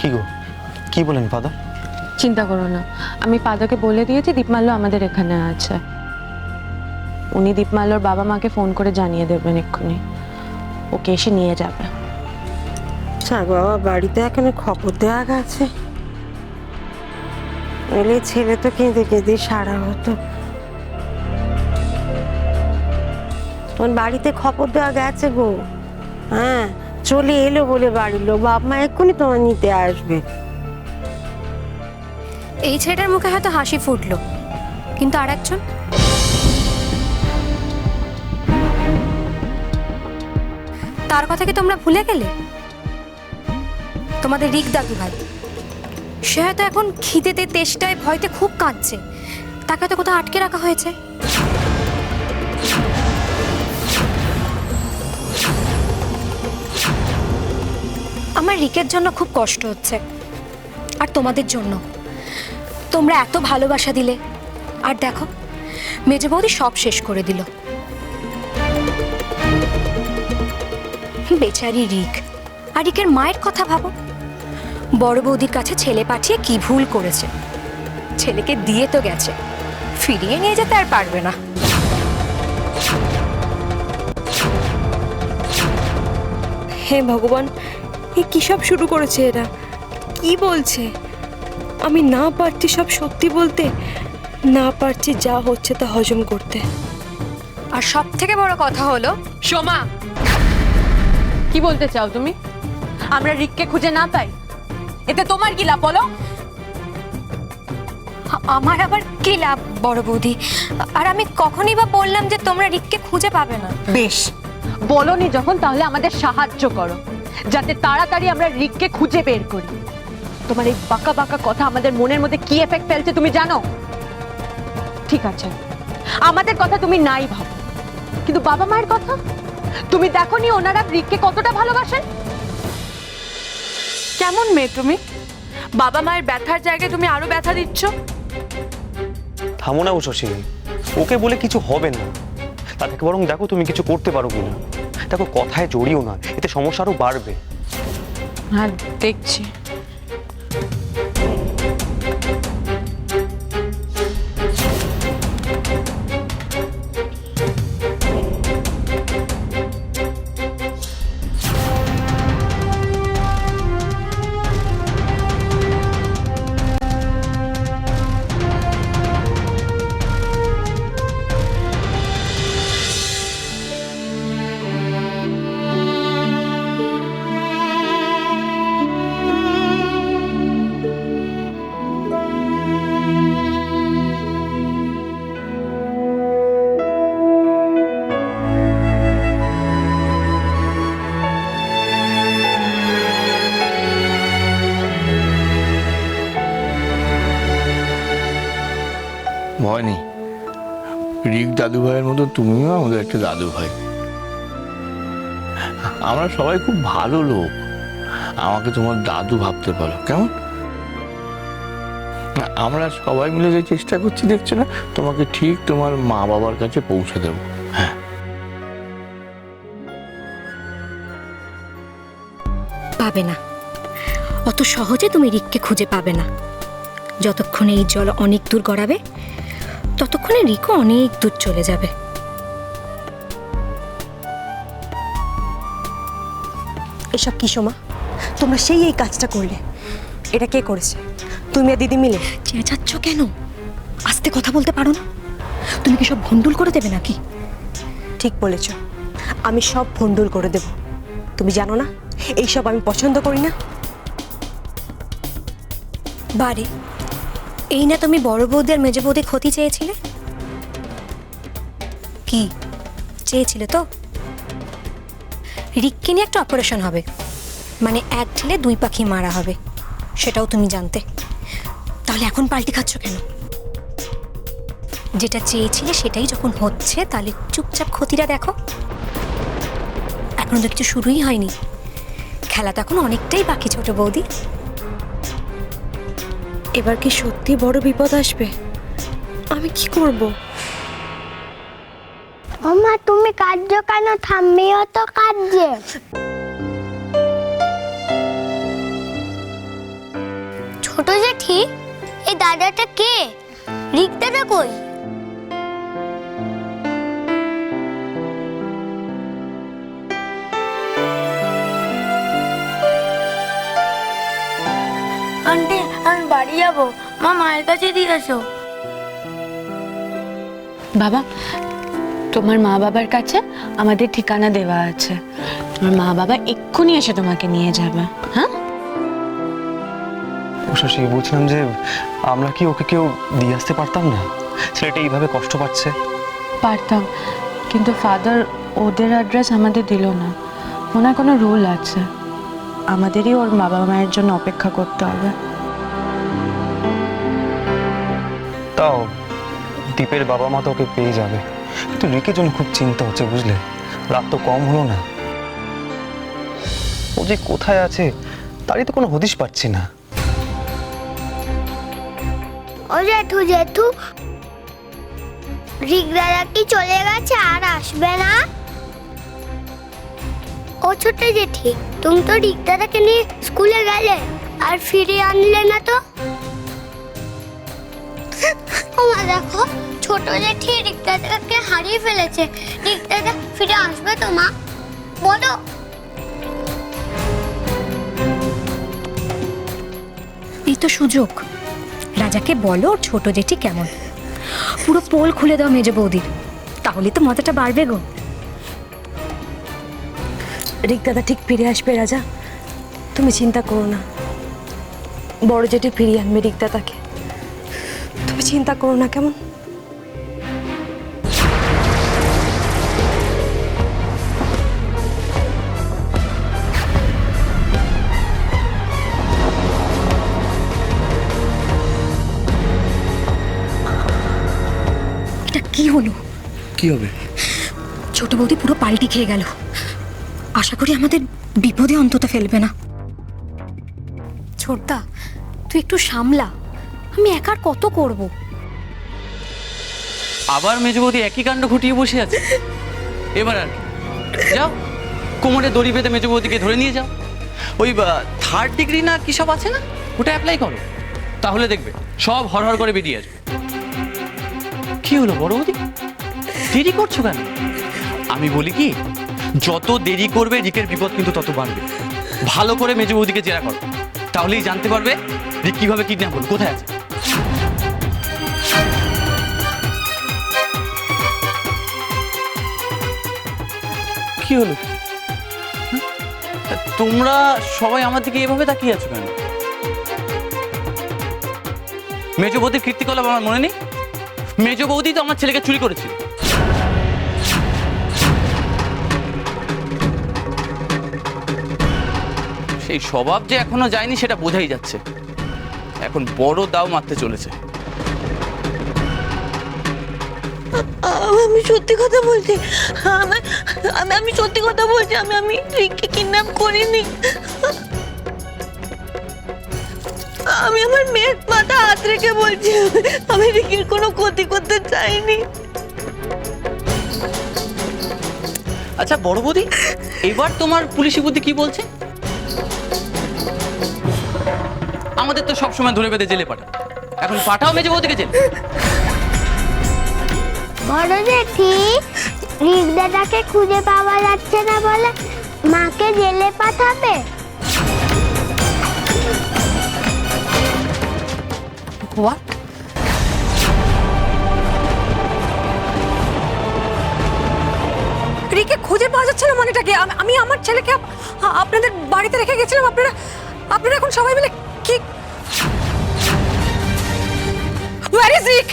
কি গো, কি বলেন ফাদার? চিন্তা করো না, আমি পাদাকে বলে দিয়েছি দীপমাল্য আমাদের এখানে আছে। উনি দীপমাল্যর বাবা মাকে ফোন করে জানিয়ে দেবেন এক্ষুনি, ওকে এসে নিয়ে যাবে। যাক বাবা, বাড়িতে এখানে খবর দেওয়া গেছে, এলে ছেলে তো কেঁদে কেঁদে সারা হতো। তোমার বাড়িতে খবর দেওয়া গেছে গো। হ্যাঁ, চলে এলো বলে বাড়ির লোক, বাপ মা এক্ষুনি তোমার নিতে আসবে। এই ছেলেটার মুখে হয়তো হাসি ফুটলো, কিন্তু আর একজন তার কথা কি তোমরা ভুলে গেলে? তোমাদের রিক দাদু ভাই, সে হয়তো এখন খিদেতে তেষ্টায় ভয়তে খুব কাঁদছে, তাকে হয়তো কোথাও আটকে রাখা হয়েছে। আমার রিকের জন্য খুব কষ্ট হচ্ছে, আর তোমাদের জন্য। তোমরা এত ভালোবাসা দিলে, আর দেখো মেজ বৌদি সব শেষ করে দিল। বেচারি রিক, আর রিকের মায়ের কথা ভাবো। বড় বৌদির কাছে ছেলে পাঠিয়ে কি ভুল করেছে। ছেলেকে দিয়ে তো গেছে, ফিরিয়ে নিয়ে যেতে আর পারবে না। হে ভগবান, এ কি সব শুরু করেছে এরা? কি বলছে? আমি না পারছি সব সত্যি বলতে, না পারছি যা হচ্ছে তা হজম করতে। আর সব থেকে বড় কথা হলো, সোমা, কি বলতে চাও তুমি? আমরা রিককে খুঁজে না পাই, এতে তোমার কি লাভ বলো? আমার আবার কি লাভ বড় বৌদি? আর আমি কখনই বা বললাম যে তোমরা রিককে খুঁজে পাবে না? বেশ, বলনি যখন তাহলে আমাদের সাহায্য করো, যাতে তাড়াতাড়ি আমরা রিককে খুঁজে বের করি। তোমার এই বাঁকা বাঁকা কথা আমাদের মনের মধ্যে কি এফেক্ট ফেলছে তুমি জানো? ঠিক আছে, আমাদের কথা তুমি নাই ভাবো, কিন্তু বাবা মায়ের কথা তুমি দেখোনি ওনারা রিককে কতটা ভালোবাসেন? কেমন মেয়ে তুমি? বাবা মায়ের ব্যথার জায়গায় তুমি আরো ব্যথা দিচ্ছ। থামো না শশী, ওকে বলে কিছু হবে না। তা থেকে বরং দেখো তুমি কিছু করতে পারো কিনা। দেখো, কথায় জড়িও না, এতে সমস্যা আরো বাড়বে। হ্যাঁ, দেখছি। ভয় নেই, রিক দাদু ভাইয়ের মতো তুমিও আমাদের একটা দাদু ভাই। আমরা সবাই খুব ভালো লোক, আমাকে তোমার দাদু ভাবতে পারো কেমন? আমরা সবাই মিলে যে চেষ্টা করছি দেখছো না, তোমাকে ঠিক তোমার মা বাবার কাছে পৌঁছে দেব। হ্যাঁ, পাবে না, অত সহজে তুমি রিককে খুঁজে পাবে না। যতক্ষণে এই জল অনেক দূর গড়াবে, ততক্ষণে রিকও অনেক দূর চলে যাবে। এসব কি সোমা? তোমরা সেই এই কাজটা করলে? এটা কে করেছে? তুমি আর দিদি মিলে? চেঁচাচ্ছ কেন? আস্তে কথা বলতে পারো না? তুমি কি সব ভন্ডুল করে দেবে নাকি? ঠিক বলেছ, আমি সব ভন্ডুল করে দেব। তুমি জানো না এইসব আমি পছন্দ করি না। বারে, এই না তুমি বড় বৌদি আর মেজ বৌদি ক্ষতি চেয়েছিলে? কি চেয়েছিলে তো? রিককে নিয়ে একটা অপারেশন হবে, মানে এক ঢিলে দুই পাখি মারা হবে, সেটাও তুমি জানতে। তাহলে এখন পাল্টি খাচ্ছ কেন? যেটা চেয়েছিলে সেটাই যখন হচ্ছে, তাহলে চুপচাপ ক্ষতিটা দেখো। এখনো তো কিছু শুরুই হয়নি, খেলা তো এখন অনেকটাই বাকি ছোট বৌদি। এবার কি সত্যি বড় বিপদ আসবে? আমি কি করব? মা, তুমি কাঁদছো কেন? থামিও তো কাঁদছে। জেঠি, এই দাদাটা কে? রিক দাদা কই? আন্টি, আমি বাড়ি যাবো, মা মায়ের কাছে দিয়ে এসো। বাবা, তোমার মা বাবার কাছে আমাদের ঠিকানা দেওয়া আছে। তোমার মা বাবা এক্ষুনি এসে তোমাকে নিয়ে যাবে। হ্যাঁ, ও শশী, বলছিলাম যে আমরা কি ওকে কেউ দিয়ে আসতে পারতাম না? ছেলেটা এইভাবে কষ্ট পাচ্ছে। পারতাম, কিন্তু ফাদার ওদের অ্যাড্রেস আমাদের দিল না। মনে হয় কোনো রুল আছে, আমাদেরই ওর বাবা মায়ের জন্য অপেক্ষা করতে হবে। তাও দীপের বাবা মা তো ওকে পেয়ে যাবে, কিন্তু রিকের জন্য খুব চিন্তা হচ্ছে, বুঝলে? রাত তো কম হলো না, ও যে কোথায় আছে তারই তো কোনো হদিশ পাচ্ছি না। ও জেঠু, জেঠু, রিক দাদা কি চলে গেছে আর আসবে না? ও ছোট জেঠি, তুমি তো রিক দাদাকে নিয়ে স্কুলে গেলে আর ফিরিয়ে আনলে না তো? ও মা, দেখো ছোট জেঠি রিক দাদাকে হারিয়ে ফেলেছে। রিক দাদা ফিরে আসবে তো মা? বলো। এই তো সুযোগ। রাজাকে বলো ওর ছোট জেঠি কেমন। পুরো পোল খুলে দাও মেজ বৌদির, তাহলে তো মজাটা বাড়বে গো। রিক দাদা ঠিক ফিরে আসবে রাজা, তুমি চিন্তা করো না। বড় জেঠি ফিরিয়ে আনবে রিক দাদাকে, তুমি চিন্তা করো না, কেমন? এটা কি হলো? কি হবে? ছোট বৌদি পুরো পাল্টি খেয়ে গেল। আশা করি আমাদের বিপদে অন্তত ফেলবে না। ছোটদা, তুই একটু সামলা, আমি একার কত করব। আবার মেজবৌদি একই কাণ্ড ঘটিয়ে বসে আছে। এবার আর কি, যাও কোমরে দড়ি বেঁধে মেজবৌদিকে ধরে নিয়ে যাও। ওই 3rd ডিগ্রি না কি সব আছে না, ওটা অ্যাপ্লাই করো, তাহলে দেখবে সব হরহর করে বেরিয়ে আসবে। কি হলো বড় বৌদি, দেরি করছো কেন? আমি বলি কি, যত দেরি করবে রিকের বিপদ কিন্তু তত বাড়বে। ভালো করে মেজবৌদিকে জেরা করো, তাহলেই জানতে পারবে রিক কিভাবে কিডন্যাপ হলো, কোথায় আছে। কি হলো? তোমরা সবাই আমার দিকে এভাবে তাকিয়ে আছো কেন? মেজ বৌদির কীর্তিকলাপ আমার মনে নেই? মেজ বৌদি তো আমার ছেলেকে চুরি করেছিল। সেই স্বভাব যে এখনো যায়নি সেটা বোঝাই যাচ্ছে। এখন বড় দাও মারতে চলেছে। আমি সত্যি কথা বলছি, আমি সত্যি কথা বলছি, আমি রিককে কিডন্যাপ করিনি। আমি আমার মেয়ের মাথা হাত রেখে বলছি, আমি রিকের কোনো ক্ষতি করতে চাইনি। আচ্ছা বড় বৌদি, এবার তোমার পুলিশি বুদ্ধি কি বলছে? আমাদের তো সবসময় ধরে বেঁধে জেলে পাঠাও, এখন পাঠাও মেজে বৌদিকে জেলে। বড় জেঠি, রিক দাদাকে খুঁজে পাওয়া যাচ্ছে না বলে মাকে জেলে পাঠাবে? হোয়াট? রিকে খুঁজে পাওয়া যাচ্ছে না মানেটা কি? আমি আমার ছেলেকে আপনাদের বাড়িতে রেখে গেছিলাম, আপনারা এখন সবাই মিলে কি? Where is Rick?